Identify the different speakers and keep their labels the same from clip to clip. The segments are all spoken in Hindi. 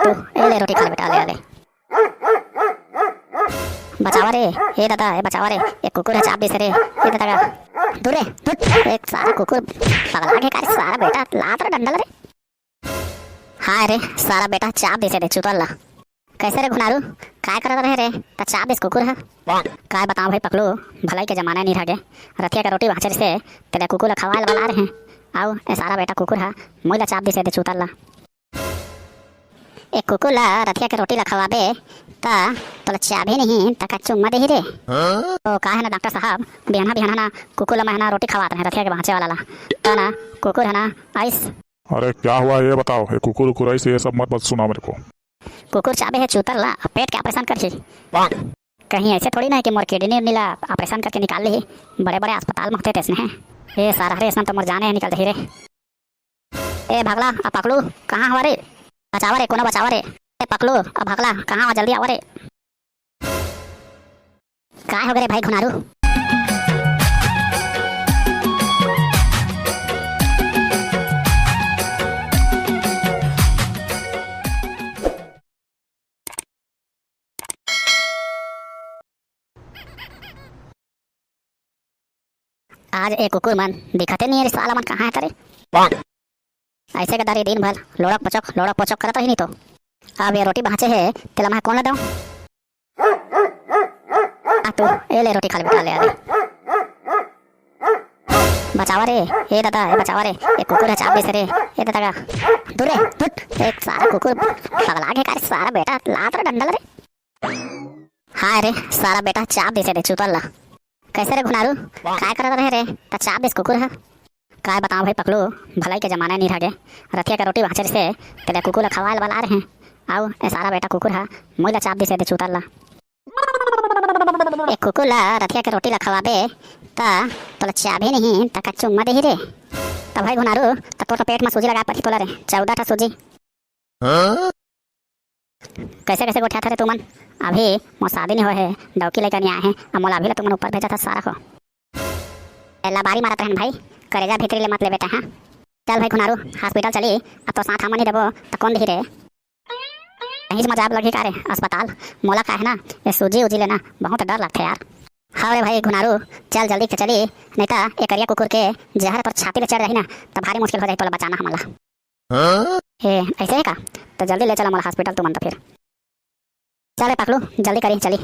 Speaker 1: तू ए ले रोटी खा ले बेटा, ले ले। बचावा रे, ए दादा ए बचावा रे, एक कुकुर है चाप दे से रे, ए दादा का दूर रे दूर। एक सारा कुकुर पगला के का सारा बेटा लात रे डंडल रे। हाय रे सारा बेटा चाप दे से रे चुतल्ला। कैसे रे घुनारू काय करत रहे रे त चाप दे कुकुर है काय बताओ भाई पकड़ो, भलाई के जमाना नहीं रह रतिया का रोटी भाचर से तेरे कुकुर खवाल बना रहे हैं। आओ ए सारा बेटा कुकुर है मोला चाप दे से दे चुतल्ला। एक कुकुर ला रतिया के रोटी ला खवाबे ता तोला चाबी नहीं तका चुम्मा दे ही रे। तो का है ना डॉक्टर साहब बिहाना बिहाना ना कुकुर ला महना रोटी खवाते हैं रतिया के भांचे वाला ला ता ना कुकुर है ना आइस।
Speaker 2: अरे क्या हुआ ये बताओ, ये कुकुर उकुर ऐसे ये सब मत सुनाओ मेरे को।
Speaker 1: कुकुर चाबे है चूतर ला पेट के ऑपरेशन कर कहीं ऐसे थोड़ी ना है कि मोर किडनी नीला ऑपरेशन करके निकाल ली। बड़े बड़े अस्पताल में होते थे ये सारा रे इसमें तो मोर जाने निकल रही रे। ए भगला अब पकड़ू कहाँ हुआ रे, बचावा रे कोनो बचावा रे, ए पकड़ू अब भगला कहाँ हुआ जल्दी आवा रे। काय हो गए भाई घुनारू। आज एक कुकुर मन दिखते नहीं है साला मन कहाँ है तेरे। ऐसे के दारी दिन भर लोड़क पचक करता ही नहीं तो अब ये रोटी बहाचे है तेला मैं कौन ला दूं। तू ए ले रोटी खा ले बेटा, ले ले। बचावा रे ए दादा ए बचावा रे, एक कुकुर है चाप दे से रे, ए दादा का दूर रे दूर। एक सारा कुकुर पगला के का सारा बेटा लात रे डंडल रे। हाय रे सारा बेटा चाप दे से रे चुतल्ला। कैसे रे घुनारू काय करत रहे रे त चाप दे कुकुर है काय बताओ भाई पकड़ो, भलाई के जमाना नहीं रह रतिया का रोटी भाचर से तेरे कुकुर खवाल बना रहे हैं। आओ ए सारा बेटा कुकुर है मोला चाप दे से दे चुतल्ला। एक कुकुर ला रतिया के रोटी ला खवाबे ता तोला चाबी नहीं तका चुम्मा दे ही रे। तब भाई घुनारू त तो पेट में सूजी लगा पड़ी तोला रे 14 ठा सूजी। कैसे कैसे गोठा था रे तुमन, अभी मोर शादी नहीं हो है डौकी लेकर नहीं आए हैं, अब मोला अभी ला तुमन ऊपर भेजा था सारा को। एला बारी मारत रहन भाई करेजा भीतरी ले मत ले बेटा। हाँ चल भाई घुनारू हॉस्पिटल चली, अब तो साथ हम नहीं देबो त कौन दी रे। कहीं मजाक लगी का रे अस्पताल मोला का है ना ये सूजी उजी लेना बहुत डर लगता है यार। हाँ रे भाई घुनारू चल जल्दी के चली, नहीं तो एक करिया कुकुर के जहर पर छाती ले चढ़ रही ना तो भारी मुश्किल हो जाए तो बचाना हमारा। हे ऐसे है का तो जल्दी ले चला मोला हॉस्पिटल तुमन तो फिर चले पकड़ू जल्दी करी चली।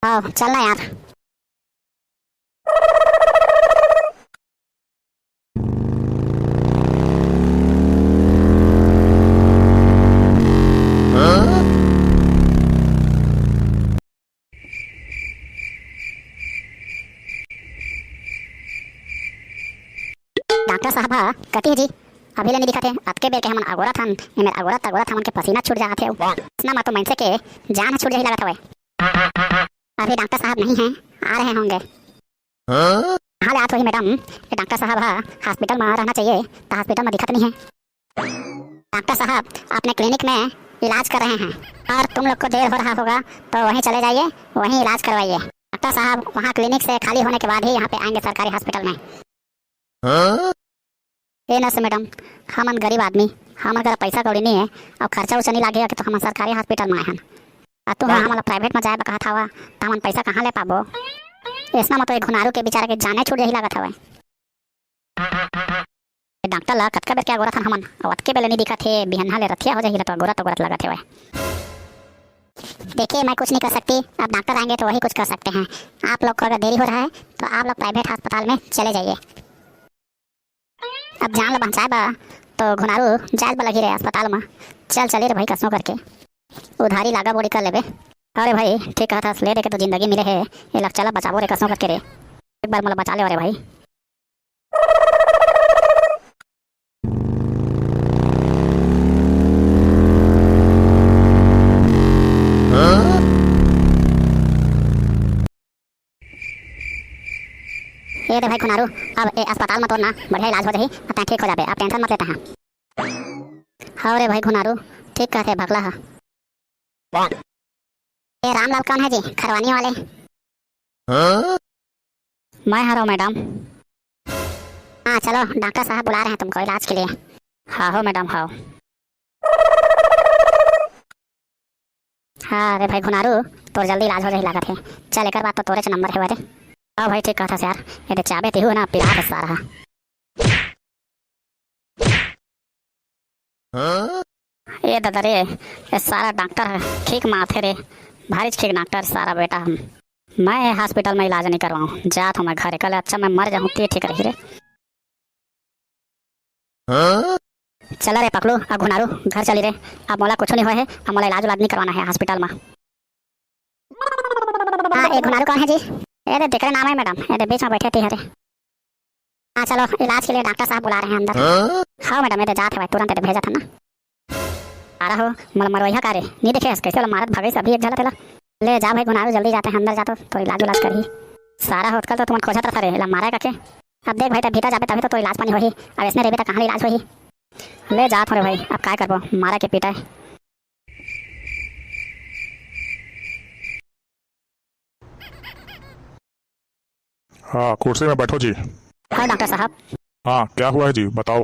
Speaker 1: आओ चलना यार। डॉक्टर साहब कती जी अभी ले नहीं दिखा थे अतके बेर के हम अगोरा थन एमे अगोरा थन के पसीना छूट जात है इतना मा तो मनसे के जान छूट जाही लागत हवे। अभी डॉक्टर साहब नहीं हैं आ रहे होंगे। हाँ ले आत वही मैडम ये डॉक्टर साहब हॉस्पिटल में रहना चाहिए तो हॉस्पिटल में दिखत नहीं है। डॉक्टर साहब अपने क्लिनिक में इलाज कर रहे हैं और तुम लोग को देर हो रहा होगा तो वहीं चले जाइए वहीं इलाज करवाइए। डॉक्टर साहब वहाँ क्लिनिक से खाली होने के बाद ही यहाँ पे आएंगे सरकारी हॉस्पिटल में। ए नर्स मैडम हमन गरीब आदमी हमारे घर पैसा कौड़ी नहीं है अब खर्चा उर्चा नहीं लागेगा कि तो हम सरकारी हॉस्पिटल में आए हैं और तुम हमारा प्राइवेट में जाए कहा था तो हम पैसा कहाँ ले पाबो। ऐसा मतलब घुनारू के बेचारे के जाने छूट यही लागत हवे। डॉक्टर ला कतका बेर क्या गोरा था हमन और अतके बेले नहीं दिखा थे बिहन्हा ले रथिया हो जाही तो गोरा लगत हवे। देखिए मैं कुछ नहीं कर सकती, अब डॉक्टर आएंगे तो वही कुछ कर सकते हैं। आप लोग को अगर देरी हो रहा है तो आप लोग प्राइवेट अस्पताल में चले जाइए। अब जान ला बचाए बा तो घुनारू जाल बा लगी रहे अस्पताल में। चल चले रे भाई कसनो करके उधारी लागा बोड़ी कर लेबे। अरे भाई ठीक कहा था ले दे के तो जिंदगी मिले है ये लग चला बचाबो रे कसनो करके रे एक बार मोला बचा ले। अरे भाई ये दे भाई खुनारू अब ए अस्पताल में तो ना बढ़िया इलाज हो जाही अब ठीक हो जाबे, आप टेंशन मत लेता हैं। हाँ रे भाई खुनारू ठीक कहते भगला है। ये रामलाल कौन है जी खरवानी वाले? मैं हूँ मैडम। हाँ चलो डॉक्टर साहब बुला रहे हैं तुमको इलाज के लिए। हाँ हो मैडम हाँ। हाँ रे भाई घुनारू, तोर जल्दी इलाज हो जाए लागत है। चल एक बात तो तोरे च नंबर है वरे। हाँ भाई ठीक कहता यार, ये चाबे ते हो ना पिला है सारा। ये दादा रे, ये सारा डॉक्टर है ठीक माथे रे, भारी ठीक डॉक्टर सारा बेटा। मैं हॉस्पिटल में इलाज नहीं करवाऊँ, जात हूँ मैं घर कल। अच्छा मैं मर जाऊँ ते ठीक रही रे। चला रे पकड़ू अब घुनारू घर चली रे। अब मोला कुछ नहीं हुआ है, अब मोला इलाज नहीं करवाना है हॉस्पिटल में। हाँ एक घुनारू कौन है जी? ये देख रहे नाम है मैडम, ये बीच में बैठे थे हरे। हाँ चलो इलाज के लिए डॉक्टर साहब बुला रहे हैं अंदर। हाँ मैडम ये जात है भाई, तुरंत भेजा था ना। आ रहा हो मतलब मरवैया का रे, नहीं देखे कैसे वाला मारत भागे अभी एक झला तेला। ले जा भाई घुनारू जल्दी जाते हैं अंदर, जा तो इलाज उलाज करी सारा हो। कल तो तुम खोजा था रे ला मारा करके। अब देख भाई तब भीतर जाबे तभी तो इलाज पानी होही, अब इसने रेबे तो कहाँ इलाज होही। ले जा थोड़े भाई, अब क्या करबो मारा के पीटा है।
Speaker 2: हाँ कुर्सी में बैठो जी।
Speaker 1: हाँ डॉक्टर साहब।
Speaker 2: हाँ क्या हुआ है जी बताओ।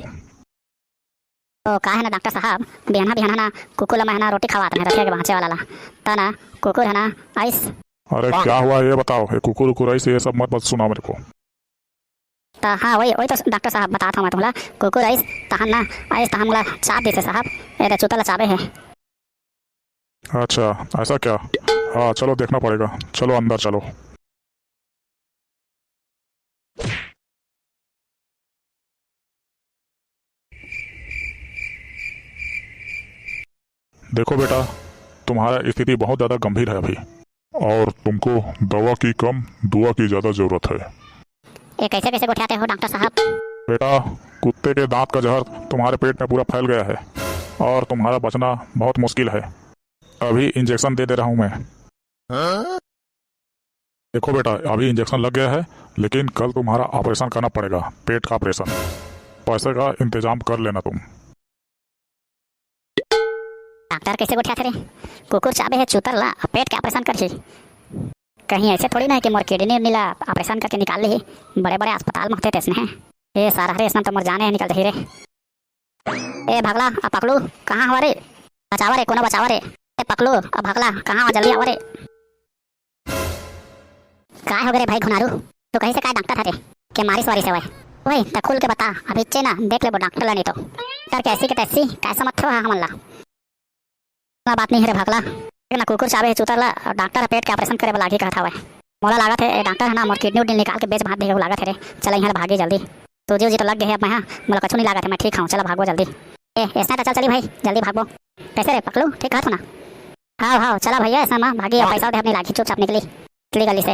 Speaker 1: तो का है ना डॉक्टर साहब, बिहाना बिहाना ना कुकुर में है ना रोटी खवाते हैं रखे के भांचे वाला ला। ता ना कुकुर है ना आइस।
Speaker 2: अरे क्या हुआ है ये बताओ, ये कुकुर उकुर ऐसे ये सब मत सुनाओ मेरे को।
Speaker 1: हाँ वही वही तो डॉक्टर साहब बताता हूँ मैं तुम्हारा। कुकुर आइस तहन ना आइस तहन मुला चाप देते साहब, ये चुतला चाबे है।
Speaker 2: अच्छा ऐसा क्या, हाँ चलो देखना पड़ेगा, चलो अंदर चलो। देखो बेटा, तुम्हारा स्थिति बहुत ज़्यादा गंभीर है अभी, और तुमको दवा की कम दुआ की ज़्यादा ज़रूरत है।
Speaker 1: ये कैसे कैसे उठाते हो डॉक्टर साहब?
Speaker 2: बेटा कुत्ते के दांत का जहर तुम्हारे पेट में पूरा फैल गया है और तुम्हारा बचना बहुत मुश्किल है। अभी इंजेक्शन दे रहा हूँ मैं। देखो बेटा अभी इंजेक्शन लग गया है, लेकिन कल तुम्हारा ऑपरेशन करना पड़ेगा, पेट का ऑपरेशन। पैसे का इंतजाम कर लेना तुम।
Speaker 1: डॉक्टर कैसे उठाते रे? कुकुर चाबे है चुतर ला पेट के ऑपरेशन कर। कहीं ऐसे थोड़ी ना है कि मोर किडनी नीला ऑपरेशन करके निकाल ली। बड़े बड़े अस्पताल में होते थे इसने। ये सारा रे इसने तो मोर जाने निकल रही रे। ए भगला अब पकड़ू कहाँ हुआ रे? बचावा रे कोनो बचावा रे। ए पकड़ू अब भगला कहाँ हुआ जल्दी आवा रे। काय हो गए भाई घुनारू, तो कहीं से काय डॉक्टर है रे के मारी सवारी से वही तो खुल के बता अभी चे ना देख ले वो डॉक्टर ला नहीं तो डर कैसी के तैसी कैसा मत हो हमला बात नहीं है रे भगला। ना कुकुर चाबे चुतर ला डॉक्टर पेट के ऑपरेशन करे वाला आगे कहता हुआ मोला लागत है डॉक्टर है ना मोर किडनी उडनी निकाल के बेच भात देगा लागत है रे। चल यहाँ भागे जल्दी, तुझे जी तो लग गए है अब। मैं हाँ मोला कछु नहीं लागत है, मैं ठीक हूँ। चलो भागो जल्दी। ए ऐसा तो चल चली भाई जल्दी भागो। कैसे रे पकड़ू ठीक है ना? हाँ हाँ चला भैया ऐसा माँ भागी, पैसा दे अपनी लाठी चुपचाप निकली गली से।